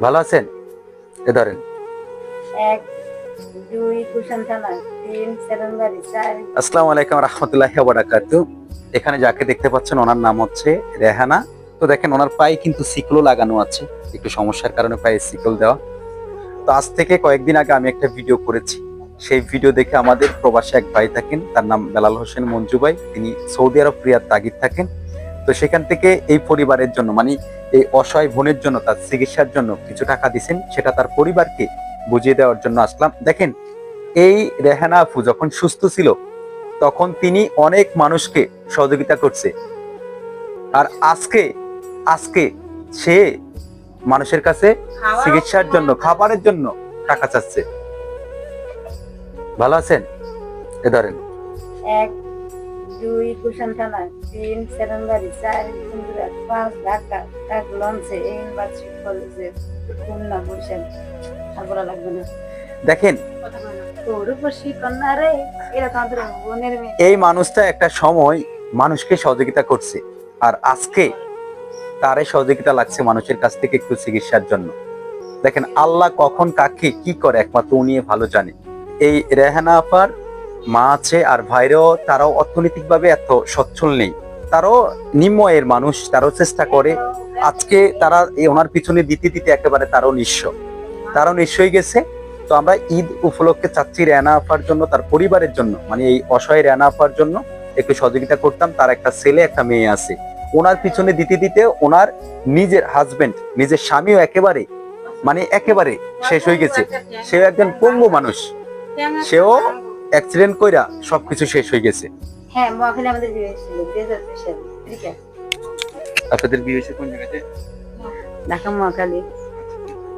ভালো আছেন? এ ধরেন। এক দুই কুশন থানা, তিন সেরেনবাড়ি, চার। আসসালামু আলাইকুম রহমতুল্লাহি ওয়া বারাকাতুহু। এখানে যাকে দেখতে পাচ্ছেন ওনার নাম হচ্ছে রেহানা। তো দেখেন ওনার পায়ে কিন্তু সিকলও লাগানো আছে, একটু সমস্যার কারণে পায়ে সিকল দেওয়া। তো আজ থেকে কয়েকদিন আগে আমি একটা ভিডিও করেছি, সেই ভিডিও দেখে আমাদের প্রবাসী এক ভাই থাকেন, তার নাম বেলাল হোসেন মঞ্জু ভাই, তিনি সৌদি আরব রিয়াদ তাগিদ থাকেন। তো সেখান থেকে এই পরিবারের জন্য মানে এই অসহায় বোনের জন্য তার চিকিৎসার জন্য কিছু টাকা দিছেন, সেটা তার পরিবারকে বুঝিয়ে দেওয়ার জন্য আসলাম। দেখেন, এই রেহানা আপু যখন সুস্থ ছিল তখন তিনি অনেক মানুষকে সহযোগিতা করছে, আর আজকে আজকে সে মানুষের কাছে চিকিৎসার জন্য, খাবারের জন্য টাকা চাচ্ছে। ভালো আছেন? এ ধরেন। এক দুই কুশন থানা, তিন সেরেনবাড়ি, চার কুন্দুরাট, পাঁচ ঢাকা, এক লঞ্চে, ইউনিভার্সিটি কলেজে, খুলনা, বরিশাল। আর বলা লাগবে না। দেখেন, তোর উপসী কন্যা রে, এরা তো আমাদের বোনের মেয়ে। এই মানুষটা একটা সময় মানুষকে সহযোগিতা করছে, আর আজকে তারই সহযোগিতা লাগছে মানুষের কাছ থেকে একটু চিকিৎসার জন্য। দেখেন, আল্লাহ কখন কাকে কি করে একমাত্র উনি ভালো জানে। এই রেহানা আপার মা আছে আর ভাইরাও, তারাও অর্থনৈতিকভাবে এত সচ্ছল নেই, তারাও নিম্ন আয়ের মানুষ, তারাও চেষ্টা করে। আজকে তারা এই ওনার পিছনে দিতে দিতে একেবারে তারাও নিঃস্ব হয়ে গেছে। তো আমরা ঈদ উপলক্ষে চাচ্ছি রেহানা আপার জন্য, তার পরিবারের জন্য, মানে এই অসহায় রেহানা আপার জন্য একটু সহযোগিতা করতাম। তার একটা ছেলে একটা মেয়ে আছে, ওনার পিছনে দিতে দিতে ওনার নিজের হাজবেন্ড, নিজের স্বামীও একেবারে শেষ হয়ে গেছে। সেও একজন পঙ্গু মানুষ, সেও অ্যাক্সিডেন্ট কইরা সবকিছু শেষ হয়ে গেছে। হ্যাঁ, মহাখালী আমাদের বিয়ে হয়েছিল 2002 সালে। আপনাদের বিয়ে হয়েছে কোন জায়গাতে? ঢাকা মহাখালী।